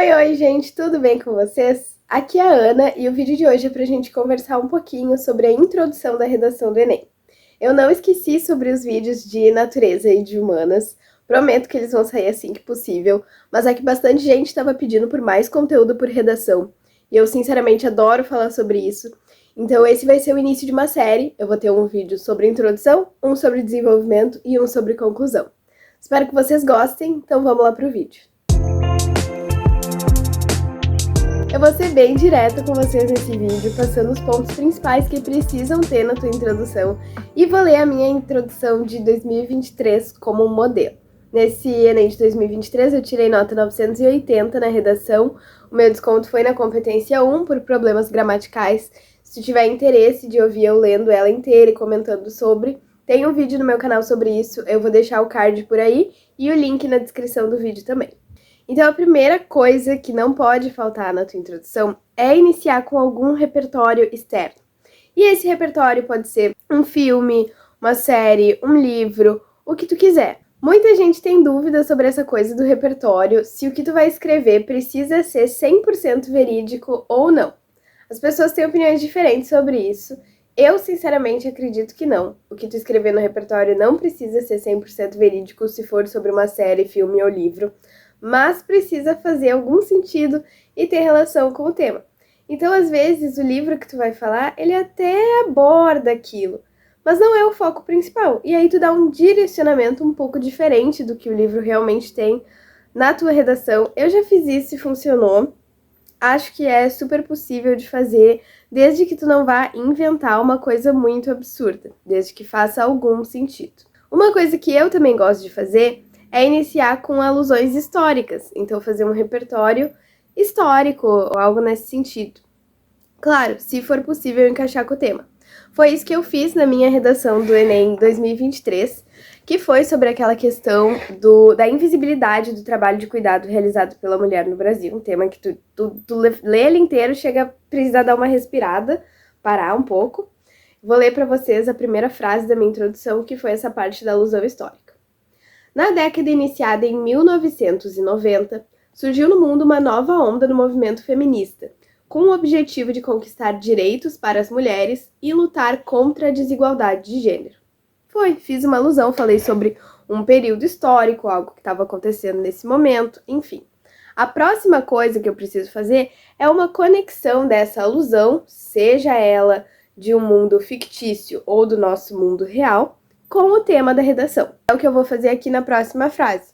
Oi, gente, tudo bem com vocês? Aqui é a Ana e o vídeo de hoje é pra gente conversar um pouquinho sobre a introdução da redação do Enem. Eu não esqueci sobre os vídeos de natureza e de humanas, prometo que eles vão sair assim que possível, mas é que bastante gente estava pedindo por mais conteúdo por redação, e eu sinceramente adoro falar sobre isso. Então esse vai ser o início de uma série, eu vou ter um vídeo sobre introdução, um sobre desenvolvimento e um sobre conclusão. Espero que vocês gostem, então vamos lá pro vídeo. Eu vou ser bem direta com vocês nesse vídeo, passando os pontos principais que precisam ter na tua introdução e vou ler a minha introdução de 2023 como um modelo. Nesse Enem de 2023 eu tirei nota 980 na redação, o meu desconto foi na competência 1 por problemas gramaticais. Se tu tiver interesse de ouvir eu lendo ela inteira e comentando sobre, tem um vídeo no meu canal sobre isso, eu vou deixar o card por aí e o link na descrição do vídeo também. Então, a primeira coisa que não pode faltar na tua introdução é iniciar com algum repertório externo. E esse repertório pode ser um filme, uma série, um livro, o que tu quiser. Muita gente tem dúvida sobre essa coisa do repertório, se o que tu vai escrever precisa ser 100% verídico ou não. As pessoas têm opiniões diferentes sobre isso. Eu, sinceramente, acredito que não. O que tu escrever no repertório não precisa ser 100% verídico se for sobre uma série, filme ou livro, mas precisa fazer algum sentido e ter relação com o tema. Então, às vezes, o livro que tu vai falar, ele até aborda aquilo, mas não é o foco principal. E aí tu dá um direcionamento um pouco diferente do que o livro realmente tem na tua redação. Eu já fiz isso e funcionou. Acho que é super possível de fazer, desde que tu não vá inventar uma coisa muito absurda, desde que faça algum sentido. Uma coisa que eu também gosto de fazer é iniciar com alusões históricas, então fazer um repertório histórico ou algo nesse sentido. Claro, se for possível encaixar com o tema. Foi isso que eu fiz na minha redação do Enem 2023, que foi sobre aquela questão da invisibilidade do trabalho de cuidado realizado pela mulher no Brasil, um tema que tu lê ele inteiro, chega a precisar dar uma respirada, parar um pouco. Vou ler para vocês a primeira frase da minha introdução, que foi essa parte da alusão histórica. Na década iniciada em 1990, surgiu no mundo uma nova onda no movimento feminista, com o objetivo de conquistar direitos para as mulheres e lutar contra a desigualdade de gênero. Fiz uma alusão, falei sobre um período histórico, algo que estava acontecendo nesse momento, enfim. A próxima coisa que eu preciso fazer é uma conexão dessa alusão, seja ela de um mundo fictício ou do nosso mundo real, com o tema da redação. É o que eu vou fazer aqui na próxima frase.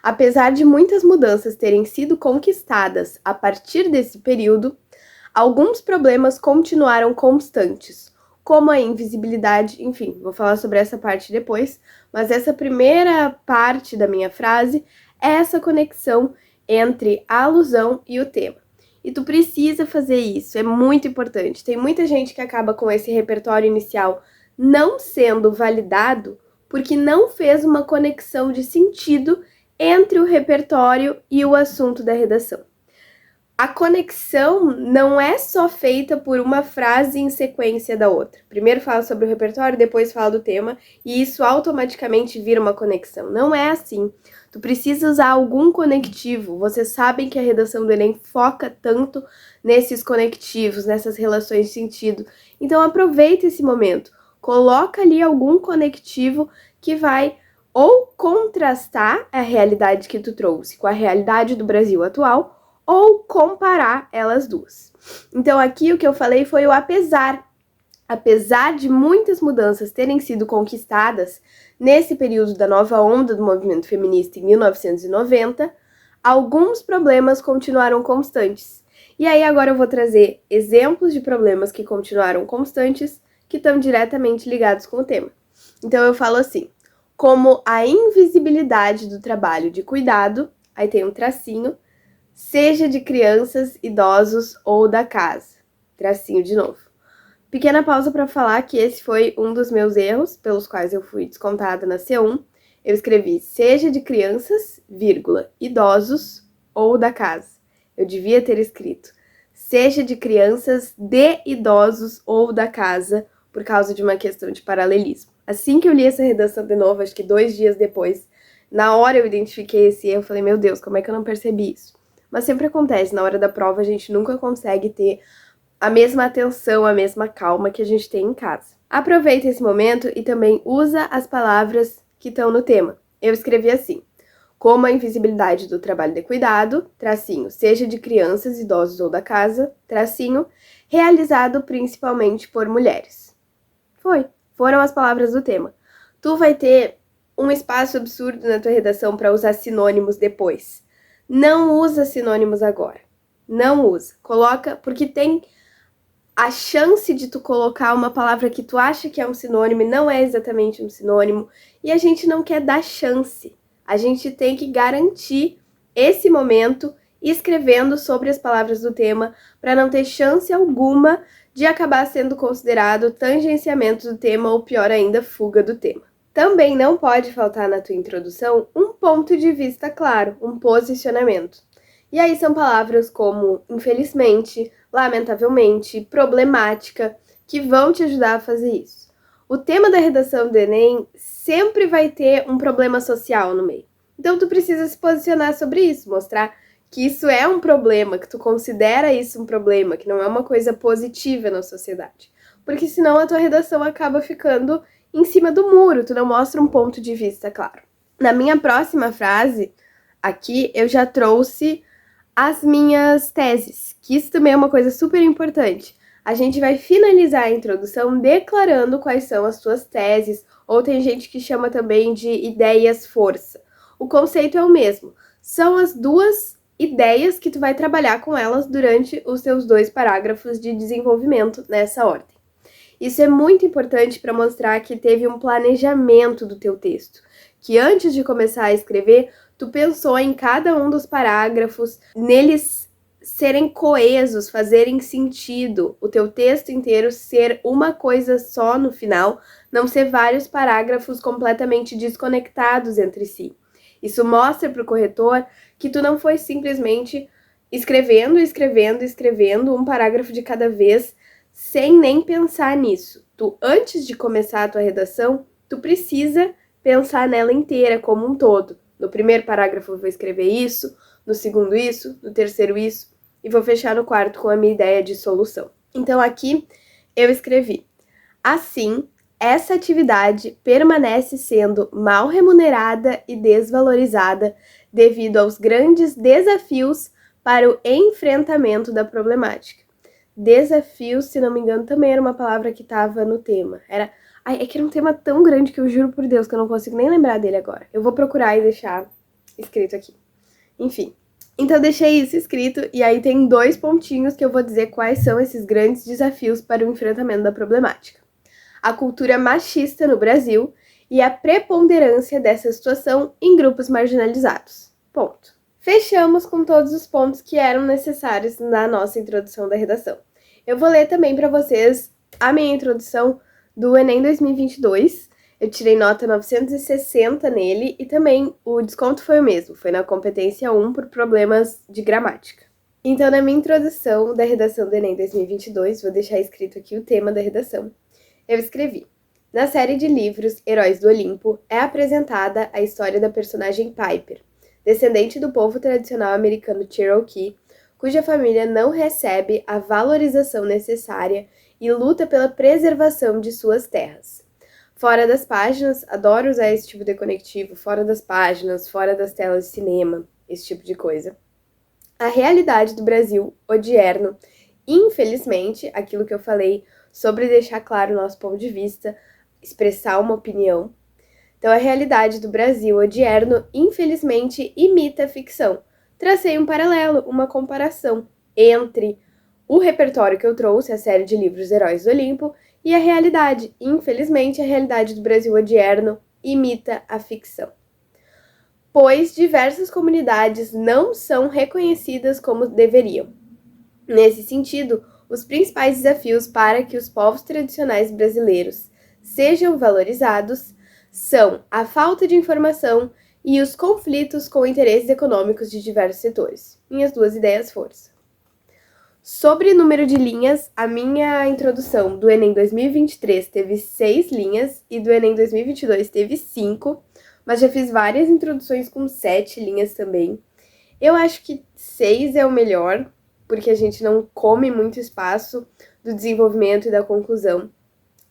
Apesar de muitas mudanças terem sido conquistadas a partir desse período, alguns problemas continuaram constantes, como a invisibilidade, enfim, vou falar sobre essa parte depois, mas essa primeira parte da minha frase é essa conexão entre a alusão e o tema. E tu precisa fazer isso, é muito importante. Tem muita gente que acaba com esse repertório inicial não sendo validado porque não fez uma conexão de sentido entre o repertório e o assunto da redação. A conexão não é só feita por uma frase em sequência da outra. Primeiro fala sobre o repertório, depois fala do tema, e isso automaticamente vira uma conexão. Não é assim. Tu precisa usar algum conectivo. Vocês sabem que a redação do Enem foca tanto nesses conectivos, nessas relações de sentido. Então aproveita esse momento. Coloca ali algum conectivo que vai ou contrastar a realidade que tu trouxe com a realidade do Brasil atual, ou comparar elas duas. Então aqui o que eu falei foi o apesar. Apesar de muitas mudanças terem sido conquistadas nesse período da nova onda do movimento feminista em 1990, alguns problemas continuaram constantes. E aí agora eu vou trazer exemplos de problemas que continuaram constantes que estão diretamente ligados com o tema. Então eu falo assim, como a invisibilidade do trabalho de cuidado, aí tem um tracinho, seja de crianças, idosos ou da casa. Tracinho de novo. Pequena pausa para falar que esse foi um dos meus erros, pelos quais eu fui descontada na C1. Eu escrevi seja de crianças, vírgula, idosos ou da casa. Eu devia ter escrito seja de crianças, de idosos ou da casa, por causa de uma questão de paralelismo. Assim que eu li essa redação de novo, acho que 2 dias depois, na hora eu identifiquei esse erro, falei, meu Deus, como é que eu não percebi isso? mas sempre acontece, na hora da prova a gente nunca consegue ter a mesma atenção, a mesma calma que a gente tem em casa. Aproveita esse momento e também usa as palavras que estão no tema. Eu escrevi assim: como a invisibilidade do trabalho de cuidado, tracinho, seja de crianças, idosos ou da casa, tracinho, realizado principalmente por mulheres. Foram as palavras do tema. Tu vai ter um espaço absurdo na tua redação para usar sinônimos depois. Não usa sinônimos agora. Não usa. Coloca, porque tem a chance de tu colocar uma palavra que tu acha que é um sinônimo e não é exatamente um sinônimo, e a gente não quer dar chance. A gente tem que garantir esse momento escrevendo sobre as palavras do tema para não ter chance alguma de acabar sendo considerado tangenciamento do tema ou, pior ainda, fuga do tema. Também não pode faltar na tua introdução um ponto de vista claro, um posicionamento. E aí são palavras como infelizmente, lamentavelmente, problemática, que vão te ajudar a fazer isso. O tema da redação do Enem sempre vai ter um problema social no meio. Então tu precisa se posicionar sobre isso, mostrar que isso é um problema, que tu considera isso um problema, que não é uma coisa positiva na sociedade. Porque senão a tua redação acaba ficando em cima do muro, tu não mostra um ponto de vista claro. Na minha próxima frase, aqui eu já trouxe as minhas teses, que isso também é uma coisa super importante. A gente vai finalizar a introdução declarando quais são as suas teses, ou tem gente que chama também de ideias-força. O conceito é o mesmo, são as duas ideias que tu vai trabalhar com elas durante os seus 2 parágrafos de desenvolvimento nessa ordem. Isso é muito importante para mostrar que teve um planejamento do teu texto, que antes de começar a escrever, tu pensou em cada um dos parágrafos, neles serem coesos, fazerem sentido, o teu texto inteiro ser uma coisa só no final, não ser vários parágrafos completamente desconectados entre si. Isso mostra para o corretor que tu não foi simplesmente escrevendo um parágrafo de cada vez, sem nem pensar nisso. Tu, antes de começar a tua redação, tu precisa pensar nela inteira como um todo. No primeiro parágrafo eu vou escrever isso, no segundo isso, no terceiro isso, e vou fechar no quarto com a minha ideia de solução. Então aqui eu escrevi: assim, essa atividade permanece sendo mal remunerada e desvalorizada devido aos grandes desafios para o enfrentamento da problemática. Desafios, se não me engano, também era uma palavra que estava no tema. É que era um tema tão grande que eu juro por Deus que eu não consigo nem lembrar dele agora. Eu vou procurar e deixar escrito aqui. Enfim, então deixei isso escrito e aí tem 2 pontinhos que eu vou dizer quais são esses grandes desafios para o enfrentamento da problemática. A cultura machista no Brasil e a preponderância dessa situação em grupos marginalizados. Ponto. Fechamos com todos os pontos que eram necessários na nossa introdução da redação. Eu vou ler também para vocês a minha introdução do Enem 2022. Eu tirei nota 960 nele e também o desconto foi o mesmo, foi na competência 1 por problemas de gramática. Então, na minha introdução da redação do Enem 2022, vou deixar escrito aqui o tema da redação. Eu escrevi: na série de livros Heróis do Olimpo é apresentada a história da personagem Piper, descendente do povo tradicional americano Cherokee, cuja família não recebe a valorização necessária e luta pela preservação de suas terras. Fora das páginas, adoro usar esse tipo de conectivo, fora das páginas, fora das telas de cinema, esse tipo de coisa. A realidade do Brasil odierno, infelizmente, aquilo que eu falei sobre deixar claro o nosso ponto de vista, expressar uma opinião. Então, a realidade do Brasil odierno, infelizmente, imita a ficção. Tracei um paralelo, uma comparação entre o repertório que eu trouxe, a série de livros Heróis do Olimpo, e a realidade. Infelizmente, a realidade do Brasil odierno imita a ficção. Pois diversas comunidades não são reconhecidas como deveriam. Nesse sentido, os principais desafios para que os povos tradicionais brasileiros sejam valorizados são a falta de informação e os conflitos com interesses econômicos de diversos setores. Minhas 2 ideias força. Sobre número de linhas, a minha introdução do Enem 2023 teve 6 linhas e do Enem 2022 teve 5, mas já fiz várias introduções com 7 linhas também. Eu acho que 6 é o melhor, porque a gente não come muito espaço do desenvolvimento e da conclusão.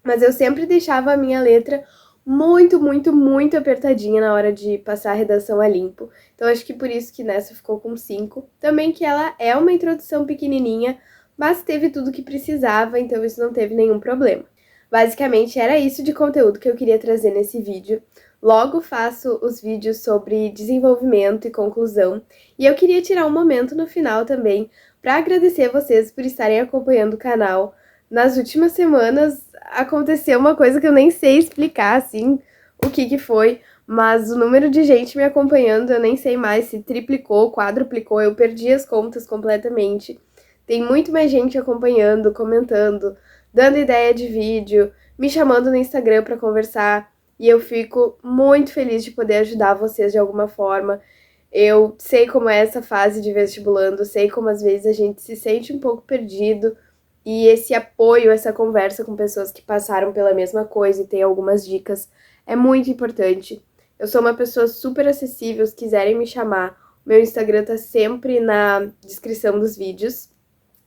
Mas eu sempre deixava a minha letra muito, muito, muito apertadinha na hora de passar a redação a limpo. Então acho que por isso que nessa ficou com 5. Também que ela é uma introdução pequenininha, mas teve tudo que precisava, então isso não teve nenhum problema. Basicamente era isso de conteúdo que eu queria trazer nesse vídeo. Logo faço os vídeos sobre desenvolvimento e conclusão, e eu queria tirar um momento no final também para agradecer vocês por estarem acompanhando o canal. Nas últimas semanas aconteceu uma coisa que eu nem sei explicar, assim, o que foi, mas o número de gente me acompanhando, eu nem sei mais se triplicou, quadruplicou, eu perdi as contas completamente. Tem muito mais gente acompanhando, comentando, dando ideia de vídeo, me chamando no Instagram para conversar, e eu fico muito feliz de poder ajudar vocês de alguma forma. Eu sei como é essa fase de vestibulando, sei como às vezes a gente se sente um pouco perdido, e esse apoio, essa conversa com pessoas que passaram pela mesma coisa e tem algumas dicas é muito importante. Eu sou uma pessoa super acessível, se quiserem me chamar, o meu Instagram tá sempre na descrição dos vídeos.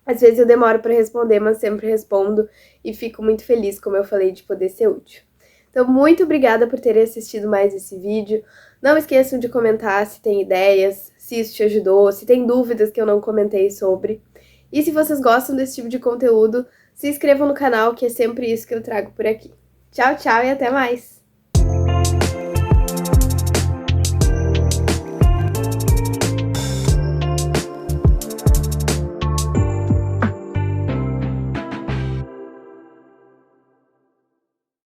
Às vezes eu demoro para responder, mas sempre respondo e fico muito feliz, como eu falei, de poder ser útil. Então, muito obrigada por terem assistido mais esse vídeo. Não esqueçam de comentar se tem ideias, se isso te ajudou, se tem dúvidas que eu não comentei sobre. E se vocês gostam desse tipo de conteúdo, se inscrevam no canal, que é sempre isso que eu trago por aqui. Tchau, tchau e até mais!